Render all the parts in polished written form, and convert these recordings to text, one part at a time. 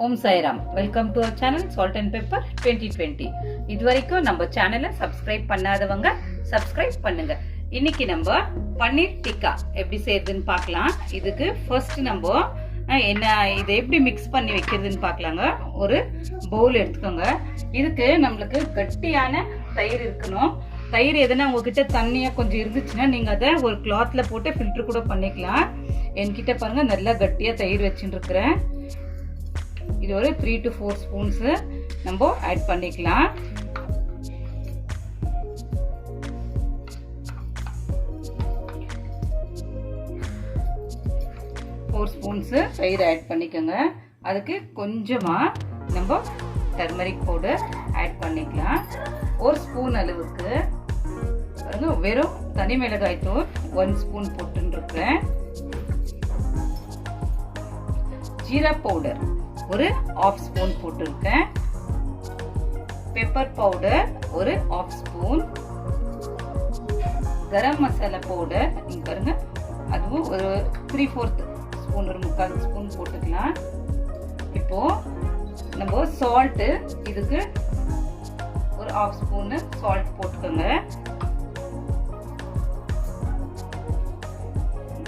Om Sairam. Welcome to our channel Salt and Pepper 2020. இதுவரைக்கும் நம்ம சேனலை சப்ஸ்கிரைப் பண்ணாதவங்க சப்ஸ்கிரைப் பண்ணுங்க. இன்னைக்கு நம்ம பன்னீர் டிக்கா எப்படி செய்யறதுன்னு பார்க்கலாம். இதுக்கு ஃபர்ஸ்ட் நம்ம என்ன இதை எப்படி மிக்ஸ் பண்ணி வைக்கிறதுன்னு பார்க்கலாங்க. ஒரு பவுல் எடுத்துக்கோங்க. இதுக்கு நம்மளுக்கு கட்டியான தயிர் இருக்கணும். தயிர் எதுனா உங்ககிட்ட தண்ணியா கொஞ்சம் இருந்துச்சுன்னா நீங்க அதை ஒரு கிளாத்ல போட்டு ஃபில்டர் கூட பண்ணிக்கலாம். என்கிட்ட பாருங்க நல்லா கட்டியா தயிர் வச்சுட்டு இருக்கிறேன். இது ஒரு 3 to 4 ஸ்பூன்ஸ் நம்ம ஆட் பண்ணிக்கலாம். தயிர் ஆட் பண்ணிக்கோங்க. அதுக்கு கொஞ்சமா நம்ம டர்மரிக் பவுடர் ஆட் பண்ணிக்கலாம். 1 ஸ்பூன் அளவுக்கு வெறும் தனி மிளகாய் தூள் 1 ஸ்பூன் போட்டுன்னு இருக்கிறேன். ஜீரா பவுடர் ஒரு 1/2 ஸ்பூன் போட்டிருக்கேன். பெப்பர் பவுடர் ஒரு 1/2 ஸ்பூன். கரம் மசாலா பவுடர் நீங்க பாருங்க அதுவும் ஒரு 3/4 ஸ்பூன், ஒரு 3/4 ஸ்பூன் போட்டுக்கலாம். இப்போ நம்ம சால்ட் இதுக்கு ஒரு 1/2 ஸ்பூன் சால்ட் போட்டுக்கோங்க.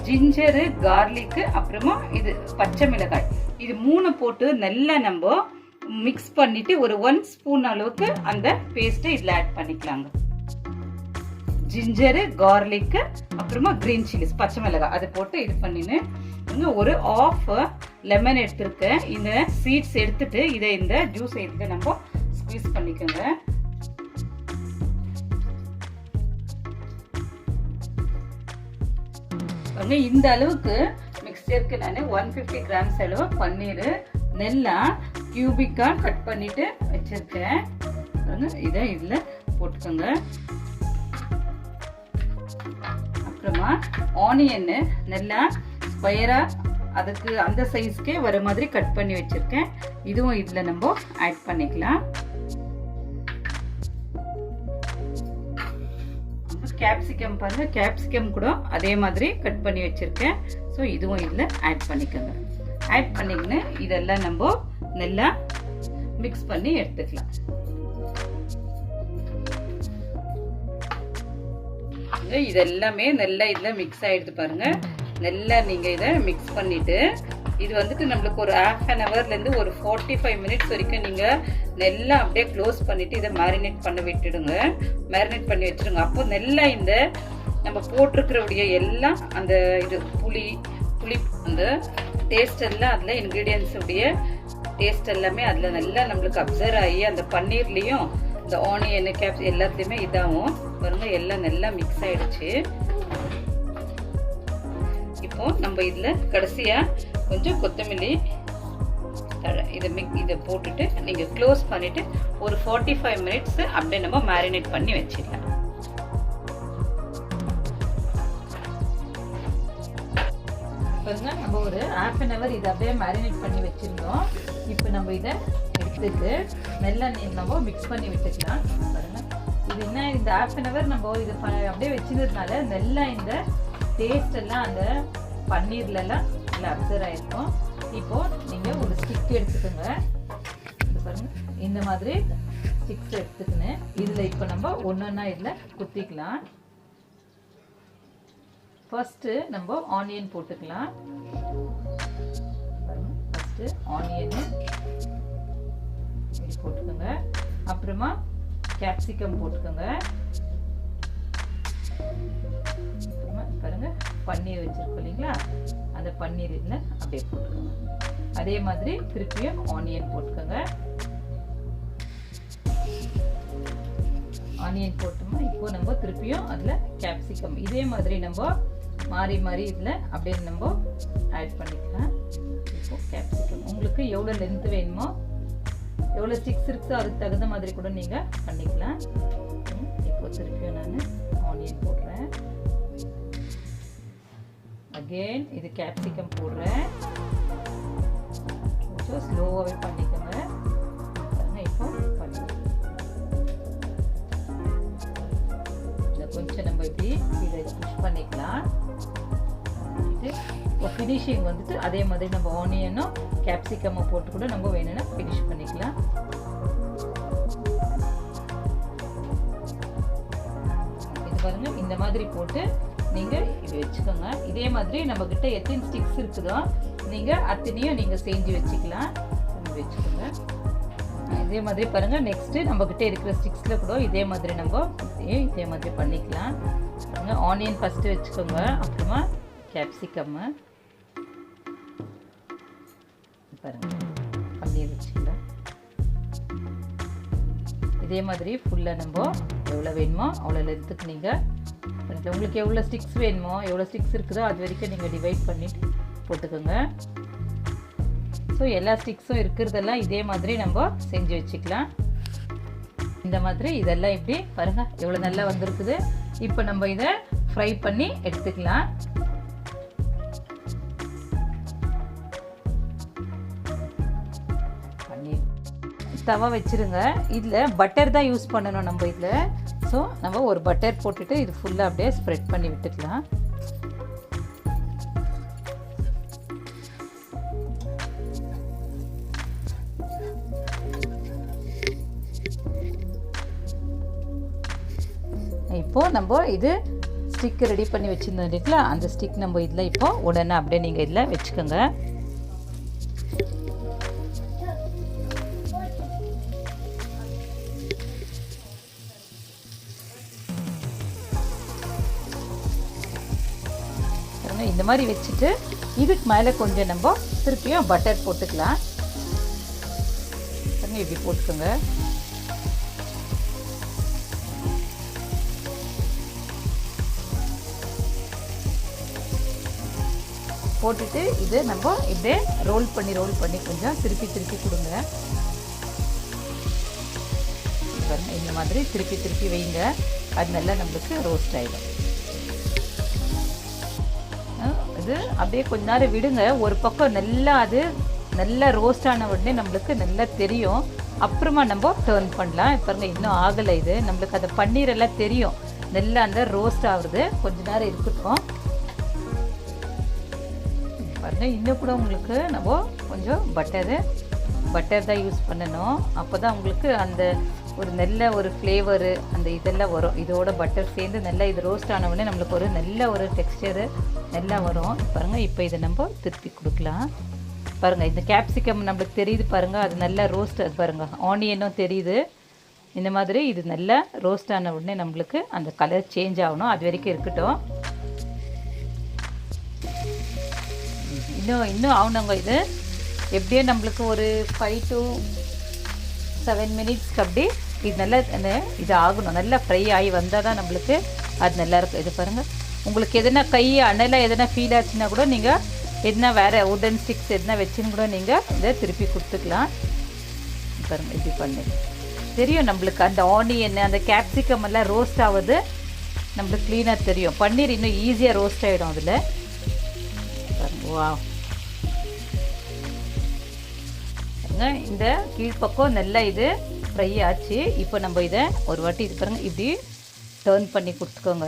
ஜிஞ்சரு, கார்லிக், அப்புறமா இது பச்சை மிளகாய், இது 3 போட்டு நல்லா நம்ம மிக்ஸ் பண்ணிட்டு ஒரு 1 ஸ்பூன் அளவுக்கு அந்த பேஸ்ட் இதுல ஆட் பண்ணிக்கலாங்க. ஜிஞ்சரு, கார்லிக், அப்புறமா கிரீன் சில்லிஸ், பச்சை மிளகாய் அது போட்டு இது பண்ணின்னு ஒரு 1/2 லெமன் எடுத்துருக்கேன். இந்த சீட்ஸ் எடுத்துட்டு இதை இந்த ஜூஸ் எடுத்து நம்ம ஸ்குவீஸ் பண்ணிக்கோங்க. இந்த அளவுக்கு மிக்சருக்கு நான் 150 கிராம்ஸ் அளவு பன்னீர் நல்லா கியூபிக்கா கட் பண்ணிட்டு வச்சிருக்கேன். இதை இதுல போட்டுக்கோங்க. அப்புறமா ஆனியன் நல்லா ஸ்கொயரா அதுக்கு அந்த சைஸ்க்கே வர மாதிரி கட் பண்ணி வச்சிருக்கேன். இதுவும் இதுல நம்ம ஆட் பண்ணிக்கலாம். கேப்சிகம் பாருங்க, கேப்சிகம் கூட அதே மாதிரி கட் பண்ணி வச்சிருக்கேன். ஸோ இதுவும் இதுல ஆட் பண்ணிக்கோங்க. ஆட் பண்ணிக்கின்னு இதெல்லாம் நம்ம நல்லா மிக்ஸ் பண்ணி எடுத்துக்கலாம். இதெல்லாமே நல்லா இதுல மிக்ஸ் ஆயிடுது பாருங்க. நல்லா நீங்க இதை மிக்ஸ் பண்ணிட்டு இது வந்துட்டு நம்மளுக்கு ஒரு 1/2 ஹவர்ல இருந்து ஒரு 45 மினிட்ஸ் வரைக்கும் நீங்க நல்லா அப்படியே க்ளோஸ் பண்ணிட்டு இதை மேரினேட் பண்ண விட்டுடுங்க. மேரினேட் பண்ணி வச்சிருங்க. அப்போ நல்லா இந்த நம்ம போட்டிருக்கிறவுடைய எல்லாம் அந்த இது புளி அந்த டேஸ்ட் எல்லாம் அதுல இன்கிரீடியன்ஸ் உடைய டேஸ்ட் எல்லாமே அதுல நல்லா நம்மளுக்கு அப்சர்வ் ஆகி அந்த பன்னீர்லயும் இந்த ஆனியன் கேப்ஸ் எல்லாத்துலயுமே இதாகும் பாருங்க. எல்லாம் நல்லா மிக்ஸ் ஆயிடுச்சு. இப்போ நம்ம இதுல கடைசியா கொஞ்சம் கொத்தமல்லி இதை போட்டுட்டு நீங்க க்ளோஸ் பண்ணிட்டு ஒரு 45 மினிட்ஸ் அப்படியே நம்ம மேரினேட் பண்ணி வச்சிடலாம். பாருங்க நம்ம ஒரு 1/2 ஹவர் இதை அப்படியே மேரினேட் பண்ணி வச்சிருந்தோம். இப்போ நம்ம இதை எடுத்துட்டு நல்லா நம்ம மிக்ஸ் பண்ணி வச்சுக்கலாம். பாருங்க இது என்ன, இந்த 1/2 ஹவர் நம்ம இது அப்படியே வச்சிருந்ததுனால நல்லா இந்த டேஸ்ட் எல்லாம் அந்த பன்னீர்ல எல்லாம் நல்லா அப்சர்வ் ஆயிருக்கும். இப்போ நீங்க ஒரு ஸ்டிக் எடுத்துக்கோங்க. பாருங்க இந்த மாதிரி ஸ்டிக்ஸ் எடுத்துக்கின்னு இதுல இப்போ நம்ம ஒன்னொன்னா இதுல குத்திக்கலாம். ஃபர்ஸ்ட் நம்ம ஆனியன் போட்டுக்கலாம். ஃபர்ஸ்ட் ஆனியன் போட்டுக்கோங்க. அப்புறமா கேப்சிகம் போட்டுக்கோங்க. பாருங்க பன்னீர் வச்சிருக்கோம் இல்லைங்களா, அந்த பன்னீர் இதுல அப்படியே போட்டுக்கோங்க. அதே மாதிரி திருப்பியும் ஆனியன் போட்டுக்கோங்க. ஆனியன் போட்டோம்னா இப்போ நம்ம திருப்பியும் அதுல கேப்சிகம் இதே மாதிரி நம்ம மாறி இதுல அப்படியே நம்ம ஆட் பண்ணிக்கலாம். இப்போ கேப்சிகம் உங்களுக்கு எவ்வளவு லென்த் வேணுமோ, எவ்வளவு ஸ்டிக்ஸ் இருக்கோ அதுக்கு தகுந்த மாதிரி கூட நீங்க பண்ணிக்கலாம். இப்போ திருப்பியும் நான் ஆனியன் போடுறேன். அகெயின் இது கேப்சிகம் போடுறேன். கொஞ்சம் ஸ்லோவாகவே பண்ணிக்கோங்க. இப்போ கொஞ்சம் நம்ம இப்படி இதை புஷ் பண்ணிக்கலாம். ஃபினிஷிங் வந்துட்டு அதே மாதிரி நம்ம ஆனியனும் கேப்சிகமும் போட்டு கூட நம்ம வேணும்னா ஃபினிஷ் பண்ணிக்கலாம். இது பாருங்க, இந்த மாதிரி போட்டு நீங்கள் இது வச்சுக்கோங்க. இதே மாதிரி நம்மக்கிட்ட எத்தனை ஸ்டிக்ஸ் இருக்குதோ நீங்கள் அத்தனையும் நீங்கள் செஞ்சு வச்சுக்கலாம். வச்சுக்கோங்க. இதே மாதிரி பாருங்கள், நெக்ஸ்ட்டு நம்மக்கிட்ட இருக்கிற ஸ்டிக்ஸில் கூட இதே மாதிரி நம்ம இதே மாதிரி பண்ணிக்கலாம். ஆனியன் ஃபஸ்ட்டு வச்சுக்கோங்க, அப்புறமா கேப்சிகம்மு பாருங்கள் பன்னீர் வச்சுக்கலாம். இதே மாதிரி ஃபுல்லாக நம்ம எவ்வளோ வேணுமோ அவ்வளோ லென்த்துக்கு நீங்கள் உங்களுக்கு எவ்வளோ ஸ்டிக்ஸ் வேணுமோ எவ்வளோ ஸ்டிக்ஸ் இருக்குதோ அது வரைக்கும் நீங்கள் டிவைட் பண்ணிவிட்டு போட்டுக்கோங்க. ஸோ எல்லா ஸ்டிக்ஸும் இருக்கிறதெல்லாம் இதே மாதிரி நம்ம செஞ்சு வச்சுக்கலாம். இந்த மாதிரி இதெல்லாம் இப்படி பாருங்கள் எவ்வளோ நல்லா வந்திருக்குது. இப்போ நம்ம இதை ஃப்ரை பண்ணி எடுத்துக்கலாம். தவா வச்சுருங்க. இதில் பட்டர் தான் யூஸ் பண்ணணும் நம்ம இதில். ஸோ நம்ம ஒரு பட்டர் போட்டுட்டு இது ஃபுல்லாக அப்படியே ஸ்ப்ரெட் பண்ணி விட்டுக்கலாம். இப்போது நம்ம இது ஸ்டிக் ரெடி பண்ணி வச்சுருந்தோம் இல்லைங்களா, அந்த ஸ்டிக் நம்ம இதில் இப்போது உடனே அப்படியே நீங்கள் இதில் வச்சுக்கோங்க. இந்த மாதிரி வச்சுட்டு இதுக்கு மேலே கொஞ்சம் நம்ம திருப்பியும் பட்டர் போட்டுக்கலாம். இப்படி போட்டுக்கோங்க. போட்டுட்டு இது நம்ம இப்படியே ரோல் பண்ணி கொஞ்சம் திருப்பி கொடுங்க. இந்த மாதிரி திருப்பி வைங்க. அது நல்லா நம்மளுக்கு ரோஸ்ட் ஆகிடும். இது அப்படியே கொஞ்ச நேரம் விடுங்க. ஒரு பக்கம் நல்லா ரோஸ்ட் ஆன உடனே நம்மளுக்கு நல்லா தெரியும். அப்புறமா நம்ம டர்ன் பண்ணலாம். பாருங்க இன்னும் ஆகலை. இது நம்மளுக்கு அந்த பன்னீர் எல்லாம் தெரியும் நல்லா அந்த ரோஸ்ட் ஆகுது. கொஞ்ச நேரம் இருக்கட்டும். பாருங்க இன்னும் கூட உங்களுக்கு நம்ம கொஞ்சம் பட்டர் தான் யூஸ் பண்ணணும். அப்போ தான் உங்களுக்கு அந்த ஒரு நல்ல ஒரு ஃப்ளேவரு அந்த இதெல்லாம் வரும். இதோட பட்டர் சேர்ந்து நல்லா இது ரோஸ்ட் ஆன உடனே நம்மளுக்கு ஒரு நல்ல ஒரு டெக்ஸ்டரு நல்லா வரும். பாருங்கள் இப்போ இதை நம்ம திருப்பி கொடுக்கலாம். பாருங்கள் இந்த கேப்சிகம் நம்மளுக்கு தெரியுது பாருங்கள், அது நல்லா ரோஸ்ட். அது பாருங்கள் ஆனியனும் தெரியுது. இந்த மாதிரி இது நல்லா ரோஸ்ட் ஆன உடனே நம்மளுக்கு அந்த கலர் சேஞ்ச் ஆகணும். அது வரைக்கும் இருக்கட்டும். இன்னும் ஆகணுங்க. இது எப்படியே நம்மளுக்கு ஒரு 5 to 7 மினிட்ஸ்க்கு அப்படி இது நல்லா இது ஆகணும். நல்லா ஃப்ரை ஆகி வந்தால் தான் நம்மளுக்கு அது நல்லாயிருக்கும். இது பாருங்கள், உங்களுக்கு எதுனா கை அனலாக எதனா ஃபீல் ஆச்சுன்னா கூட நீங்கள் எதுனா வேறு உடன் ஸ்டிக்ஸ் எதுனா வச்சுன்னு கூட நீங்கள் இதை திருப்பி கொடுத்துக்கலாம். பாருங்கள் இப்படி பண்ணி தெரியும் நம்மளுக்கு அந்த ஆனியன் அந்த கேப்சிகம் எல்லாம் ரோஸ்ட் ஆகுது நம்மளுக்கு க்ளீனாக தெரியும். பன்னீர் இன்னும் ஈஸியாக ரோஸ்ட் ஆகிடும் அதில். பாருங்கள் வா, இந்த கீழ்ப்பக்கம் நல்லா இது ஃப்ரை ஆச்சு. இப்போ நம்ம இதை ஒரு வாட்டி இது பாருங்கள் இப்படி டர்ன் பண்ணி கொடுத்துக்கோங்க.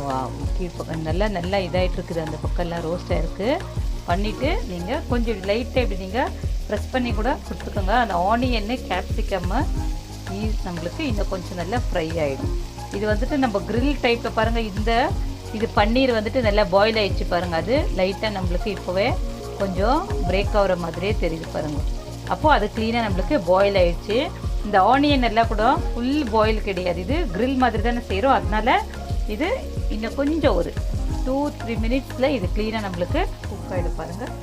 வா, கீழ்ப்பக்கம் நல்லா இதாகிட்டு இருக்குது. அந்த பக்கம்லாம் ரோஸ்ட் ஆகிருக்கு. பண்ணிவிட்டு நீங்கள் கொஞ்சம் லைட்டாக இப்படி நீங்கள் ப்ரெஸ் பண்ணி கூட கொடுத்துக்கோங்க. அந்த ஆனியன்னு கேப்சிகம்மு நம்மளுக்கு இன்னும் கொஞ்சம் நல்லா ஃப்ரை ஆகிடும். இது வந்துட்டு நம்ம கிரில் டைப்பில் பாருங்கள். இது பன்னீர் வந்துட்டு நல்லா பாயில் ஆகிடுச்சு பாருங்கள். அது லைட்டாக நம்மளுக்கு இப்போவே கொஞ்சம் பிரேக் ஆகிற மாதிரியே தெரியுது பாருங்கள். அப்போது அது க்ளீனாக நம்மளுக்கு பாயில் ஆகிடுச்சு. இந்த ஆனியன் எல்லாம் கூட ஃபுல் பாயில் கிடையாது. இது கிரில் மாதிரி தானே செய்கிறோம். அதனால் இது இன்னும் கொஞ்சம் ஒரு 2-3 மினிட்ஸில் இது க்ளீனாக நம்மளுக்கு குக் ஆகிடும் பாருங்கள்.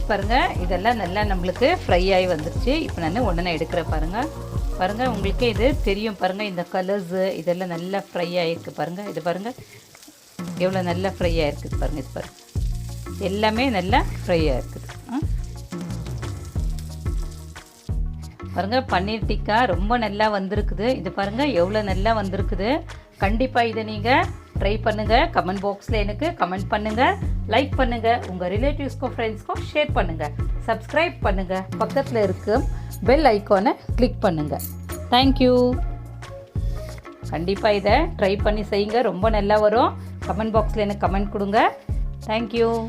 பாருங்கள் இதெல்லாம் நல்லா நம்மளுக்கு ஃப்ரை ஆகி வந்துடுச்சு. இப்போ நான் உடனே எடுக்கிறேன் பாருங்கள் உங்களுக்கு இது தெரியும் பாருங்கள். இந்த கலர்ஸு இதெல்லாம் நல்லா ஃப்ரை ஆகிருக்கு பாருங்கள். இது பாருங்கள் எவ்வளோ நல்லா ஃப்ரை ஆகிருக்குது பாருங்கள். இது பாருங்கள் எல்லாமே நல்லா ஃப்ரை ஆகிருக்குது. பாருங்கள் பன்னீர் டிக்கா ரொம்ப நல்லா வந்திருக்குது. இது பாருங்கள் எவ்வளோ நல்லா வந்திருக்குது. கண்டிப்பாக இதை நீங்கள் ட்ரை பண்ணுங்கள். கமெண்ட் பாக்ஸில் எனக்கு கமெண்ட் பண்ணுங்கள், லைக் பண்ணுங்கள், உங்கள் ரிலேட்டிவ்ஸ்க்கும் ஃப்ரெண்ட்ஸ்க்கும் ஷேர் பண்ணுங்கள், சப்ஸ்கிரைப் பண்ணுங்கள், பக்கத்தில் இருக்கும் பெல் ஐக்கானை கிளிக் பண்ணுங்கள். தேங்க்யூ. கண்டிப்பாக இதை ட்ரை பண்ணி செய்யுங்க. ரொம்ப நல்லா வரும். கமெண்ட் பாக்ஸில் எனக்கு கமெண்ட் கொடுங்க. தேங்க்யூ.